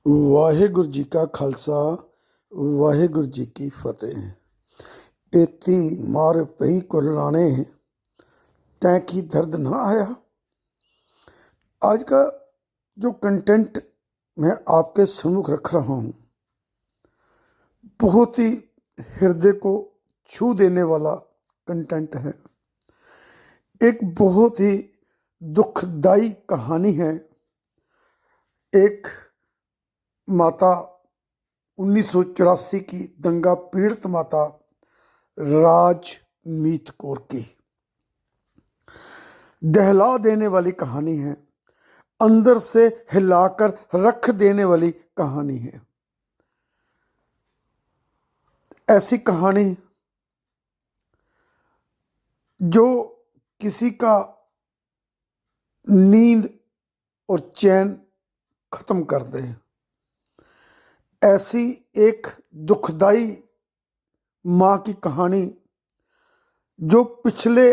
ਵਾਹਿਗੁਰੂ ਜੀ ਕਾ ਖਾਲਸਾ ਵਾਹਿਗੁਰੂ ਜੀ की फतेह। एती मार पई कुरलाने तै की दर्द ना आया। आज का जो कंटेंट मैं आपके सम्मुख रख रहा हूँ बहुत ही हृदय को छू देने वाला कंटेंट है। एक बहुत ही दुखदाई कहानी है। एक माता 1984 की दंगा पीड़ित माता राजमीत कौर की दहला देने वाली कहानी है, अंदर से हिलाकर रख देने वाली कहानी है। ऐसी कहानी जो किसी का नींद और चैन खत्म कर दे। ऐसी एक दुखदाई माँ की कहानी जो पिछले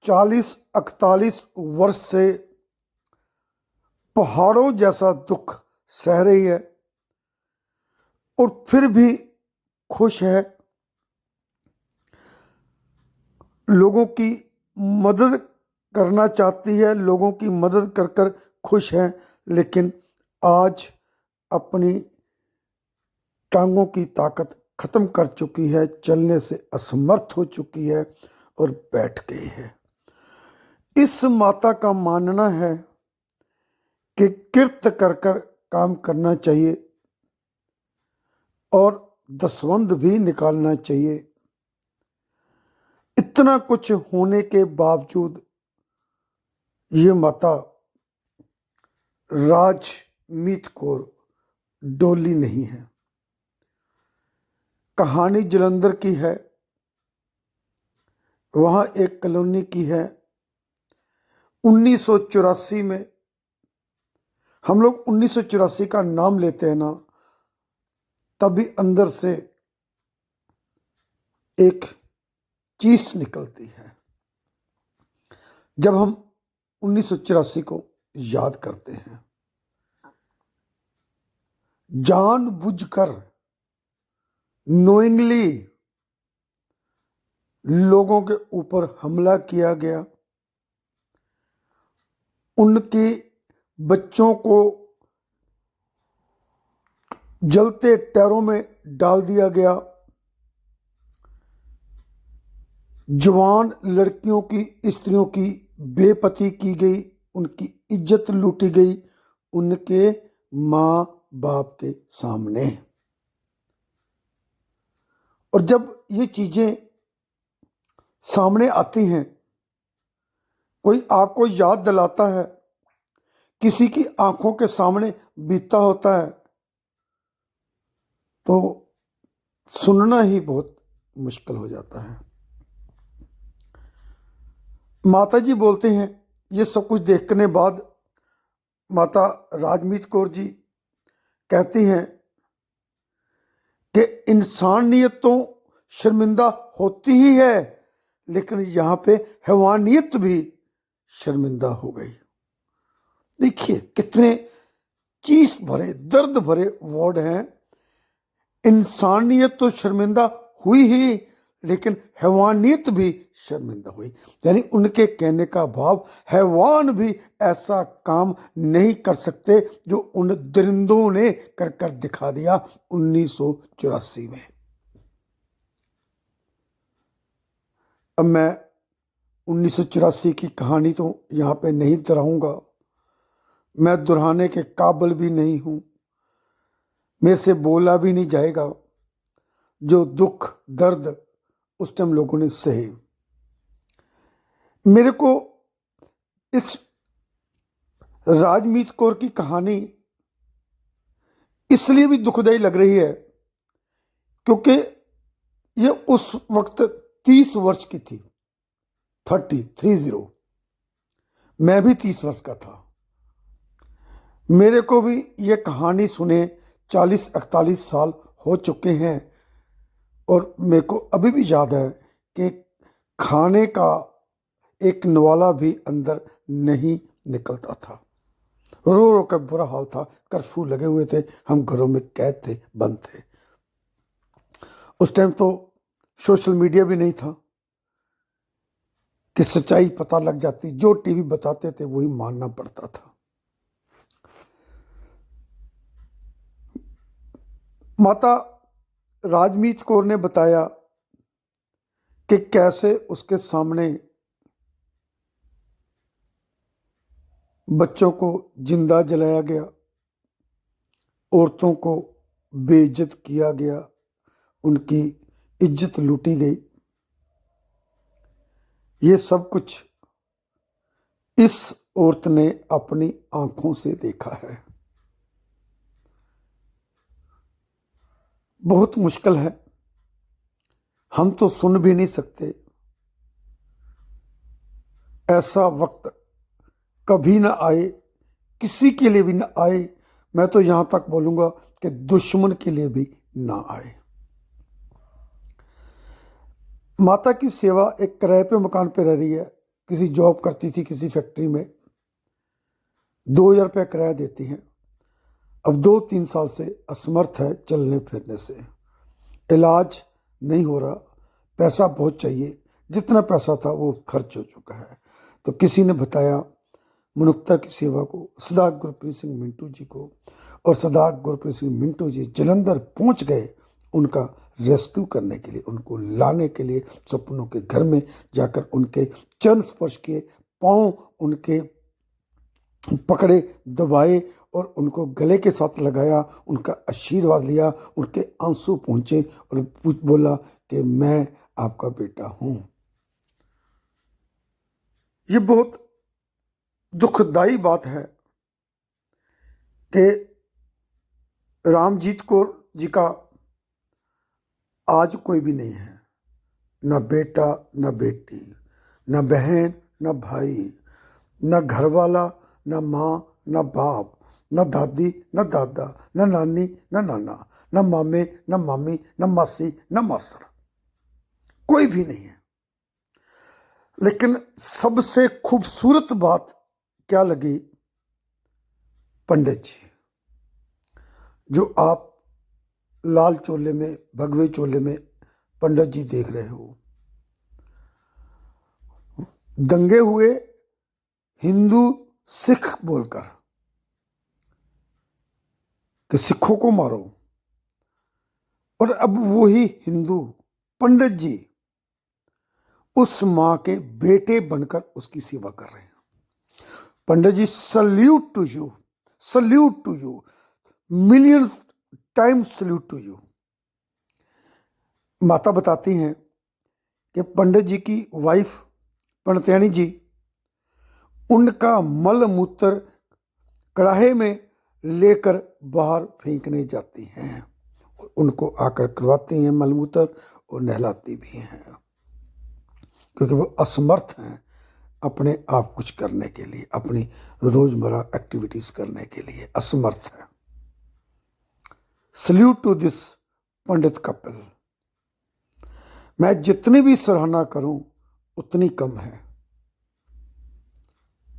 40-41 वर्ष से पहाड़ों जैसा दुख सह रही है और फिर भी खुश है, लोगों की मदद करना चाहती है, लोगों की मदद कर कर खुश है, लेकिन आज अपनी टांगों की ताकत खत्म कर चुकी है, चलने से असमर्थ हो चुकी है और बैठ गई है। इस माता का मानना है कि किरत कर कर काम करना चाहिए और दसवंध भी निकालना चाहिए। इतना कुछ होने के बावजूद ये माता राजमीत कौर डोली नहीं है। कहानी जलंधर की है। वहाँ एक कॉलोनी की है। 1984 में हम लोग 1984 का नाम लेते हैं ना, तभी अंदर से एक चीस निकलती है जब हम 1984 को याद करते हैं। जानबूझकर नोइंगली लोगों के ऊपर हमला किया गया, उनके बच्चों को जलते टायरों में डाल दिया गया, जवान लड़कियों की, स्त्रियों की बेपती की गई, उनकी इज्जत लूटी गई उनके माँ बाप के सामने। और जब ये चीजें सामने आती हैं, कोई आपको याद दिलाता है, किसी की आंखों के सामने बीतता होता है, तो सुनना ही बहुत मुश्किल हो जाता है। माता जी बोलते हैं, ये सब कुछ देखने बाद माता राजमीत कौर जी कहती हैं कि इंसानियत तो शर्मिंदा होती ही है, लेकिन यहाँ पे हैवानियत भी शर्मिंदा हो गई। देखिए कितने चीस भरे, दर्द भरे वर्ड हैं। इंसानियत तो शर्मिंदा हुई ही, लेकिन हैवानियत भी शर्मिंदा हुई। यानी उनके कहने का भाव हैवान भी ऐसा काम नहीं कर सकते जो उन दरिंदों ने कर कर दिखा दिया 1984 में। अब मैं 1984 की कहानी तो यहाँ पे नहीं दोहराऊंगा, मैं दोहराने के काबिल भी नहीं हूं, मेरे से बोला भी नहीं जाएगा। जो दुख दर्द उस टाइम लोगों ने सहे, मेरे को इस राजमीत कौर की कहानी इसलिए भी दुखदाई लग रही है क्योंकि ये उस वक्त 30 वर्ष की थी। 30। मैं भी 30 वर्ष का था। मेरे को भी ये कहानी सुने 40-41 साल हो चुके हैं और मेरे को अभी भी याद है कि खाने का एक नवाला भी अंदर नहीं निकलता था। रो रो कर बुरा हाल था। कर्फ्यू लगे हुए थे, हम घरों में कैद थे, बंद थे। उस टाइम तो सोशल मीडिया भी नहीं था कि सच्चाई पता लग जाती, जो टीवी बताते थे वही मानना पड़ता था। माता राजमीत कौर ने बताया कि कैसे उसके सामने बच्चों को जिंदा जलाया गया, औरतों को बेइज्जत किया गया, उनकी इज्जत लूटी गई। ये सब कुछ इस औरत ने अपनी आंखों से देखा है। बहुत मुश्किल है, हम तो सुन भी नहीं सकते। ऐसा वक्त कभी ना आए, किसी के लिए भी ना आए। मैं तो यहां तक बोलूंगा कि दुश्मन के लिए भी ना आए। माता की सेवा एक किराए पे मकान पे रह रही है। किसी जॉब करती थी किसी फैक्ट्री में, 2,000 रुपया किराया देती हैं। अब 2-3 साल से असमर्थ है चलने फिरने से, इलाज नहीं हो रहा, पैसा बहुत चाहिए। जितना पैसा था वो खर्च हो चुका है। तो किसी ने बताया मनुष्यता की सेवा को, सरदार गुरप्रीत सिंह मिंटू जी को, और सरदार गुरप्रीत सिंह मिंटू जी जलंधर पहुंच गए उनका रेस्क्यू करने के लिए, उनको लाने के लिए। सपनों के घर में जाकर उनके चरण स्पर्श किए, पांव उनके पकड़े, दबाए और उनको गले के साथ लगाया, उनका आशीर्वाद लिया, उनके आंसू पहुंचे और बोला कि मैं आपका बेटा हूं। ये बहुत दुखदाई बात है कि रामजीत कौर जी का आज कोई भी नहीं है, न बेटा न बेटी, न बहन न भाई, न घरवाला, न माँ न बाप, न दादी न दादा, न नानी न नाना, न मामे न मामी, न मासी न मासड़, कोई भी नहीं है। लेकिन सबसे खूबसूरत बात क्या लगी? पंडित जी, जो आप लाल चोले में, भगवे चोले में पंडित जी देख रहे हो, दंगे हुए हिंदू सिख बोलकर कि सिखों को मारो, और अब वही हिंदू पंडित जी उस मां के बेटे बनकर उसकी सेवा कर रहे हैं। Pandit ji, salute to you, salute to you, millions times salute to you. माता बताती हैं कि पंडित जी की वाइफ पंडितानी जी उनका मल मूत्र कढ़ाई में लेकर बाहर फेंकने जाती हैं, उनको आकर करवाती हैं मलमूत्र और नहलाती भी हैं, क्योंकि वो असमर्थ हैं अपने आप कुछ करने के लिए, अपनी रोजमर्रा एक्टिविटीज करने के लिए असमर्थ है। सल्यूट टू दिस पंडित कपिल। मैं जितनी भी सराहना करूं उतनी कम है,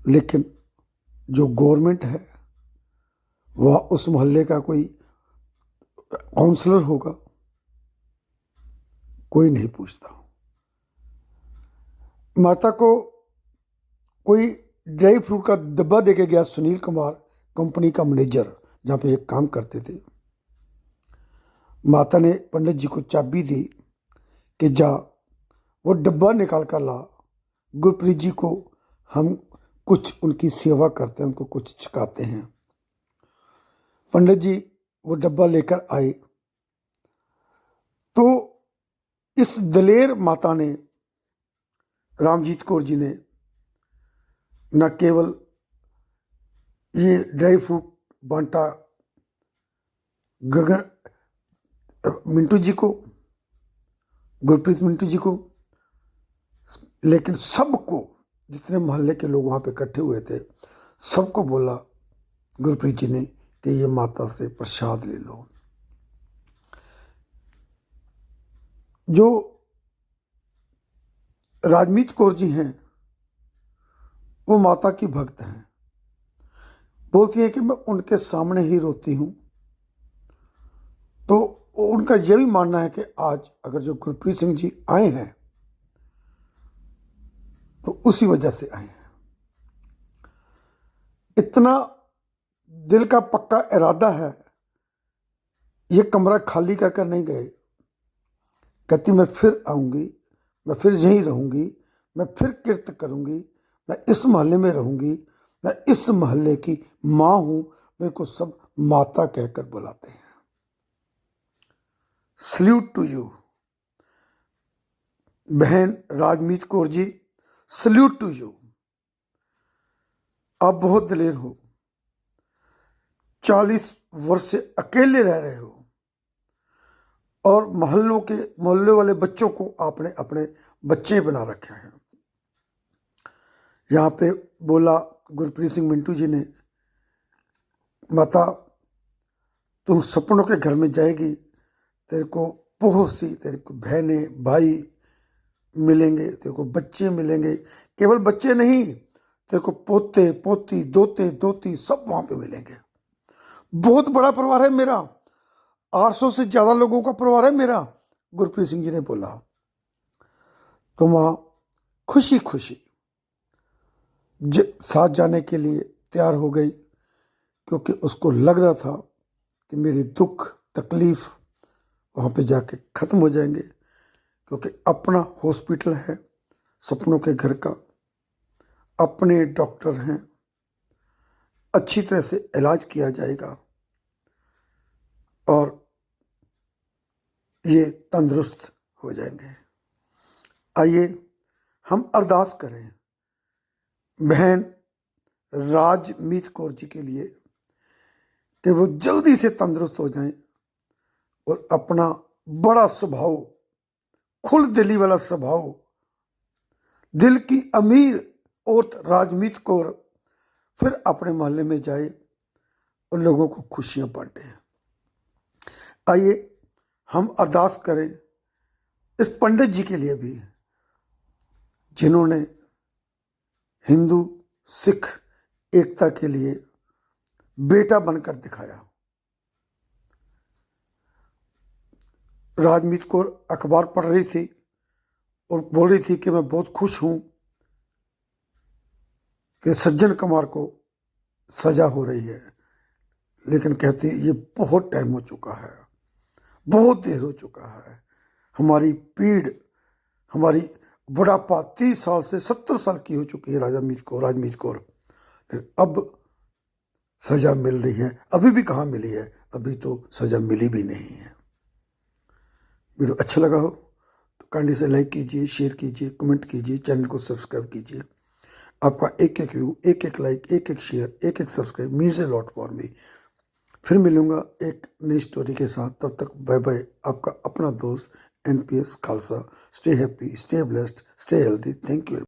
लेकिन जो गवर्नमेंट है वह उस मोहल्ले का कोई काउंसलर होगा, कोई नहीं पूछता। माता को कोई ड्राई फ्रूट का डब्बा देके गया सुनील कुमार, कंपनी का मैनेजर जहाँ पे एक काम करते थे। माता ने पंडित जी को चाबी दी कि जा वो डब्बा निकाल कर ला, गुरप्रीत जी को हम कुछ उनकी सेवा करते हैं, उनको कुछ छकाते हैं। पंडित जी वो डब्बा लेकर आए तो इस दलेर माता ने, रामजीत कौर जी ने, न केवल ये ड्राई फ्रूट बांटा गगन मिंटू जी को, गुरप्रीत मिंटू जी को, लेकिन सबको, जितने मोहल्ले के लोग वहां पे इकट्ठे हुए थे, सबको बोला गुरप्रीत जी ने कि ये माता से प्रसाद ले लो। जो राजमीत कौर जी हैं वो माता की भक्त हैं। बोलती हैं कि मैं उनके सामने ही रोती हूँ। तो उनका यह भी मानना है कि आज अगर जो गुरप्रीत सिंह जी आए हैं तो उसी वजह से आए हैं। इतना दिल का पक्का इरादा है, ये कमरा खाली कर कर नहीं गए। कहती मैं फिर आऊँगी, मैं फिर यहीं रहूँगी, मैं फिर किरत करूँगी, मैं इस मोहल्ले में रहूँगी, मैं इस मोहल्ले की माँ हूँ, मेरे को सब माता कहकर बुलाते हैं। सल्यूट टू यू बहन राजमीत Kaur ji, salute to you. आप बहुत दिलेर हो, 40 वर्ष से अकेले रह रहे हो और मोहल्ले वाले बच्चों को आपने अपने बच्चे बना रखे हैं। यहाँ पे बोला गुरप्रीत सिंह मिंटू जी ने, माता तू सपनों के घर में जाएगी, तेरे को बहुत सी तेरे को बहनें भाई मिलेंगे, तेरे को बच्चे मिलेंगे, केवल बच्चे नहीं, तेरे को पोते पोती दोते दोती सब वहाँ पे मिलेंगे। बहुत बड़ा परिवार है मेरा, 800 से ज़्यादा लोगों का परिवार है मेरा, गुरप्रीत सिंह जी ने बोला। तो वहाँ खुशी खुशी साथ जाने के लिए तैयार हो गई, क्योंकि उसको लग रहा था कि मेरी दुख तकलीफ़ वहाँ पे जाके ख़त्म हो जाएंगे, क्योंकि अपना हॉस्पिटल है सपनों के घर का, अपने डॉक्टर हैं, अच्छी तरह से इलाज किया जाएगा और ये तंदुरुस्त हो जाएंगे। आइए हम अरदास करें बहन राजमीत कौर जी के लिए कि वो जल्दी से तंदुरुस्त हो जाएं और अपना बड़ा स्वभाव, खुल दिली वाला स्वभाव, दिल की अमीर औरत राजमीत कौर फिर अपने मोहल्ले में जाए और लोगों को खुशियां बांटे। आइए हम अरदास करें इस पंडित जी के लिए भी, जिन्होंने हिंदू सिख एकता के लिए बेटा बनकर दिखाया। राजमीत कौर अखबार पढ़ रही थी और बोल रही थी कि मैं बहुत खुश हूं कि सज्जन कुमार को सजा हो रही है, लेकिन कहती ये बहुत टाइम हो चुका है, बहुत देर हो चुका है, हमारी पीड़, हमारी बुढ़ापा 30 साल से 70 साल की हो चुकी है राजमीत कौर, अब सजा मिल रही है। अभी भी कहाँ मिली है, अभी तो सजा मिली भी नहीं है। वीडियो अच्छा लगा हो तो काइंडली से लाइक कीजिए, शेयर कीजिए, कमेंट कीजिए, चैनल को सब्सक्राइब कीजिए। आपका एक एक व्यू, एक एक लाइक, एक एक शेयर, एक एक subscribe means a lot for me. फिर मिलूंगा एक नई स्टोरी के साथ, तब तक बाय बाय। आपका अपना दोस्त NPS Khalsa. Stay happy, stay blessed, stay healthy. Thank you.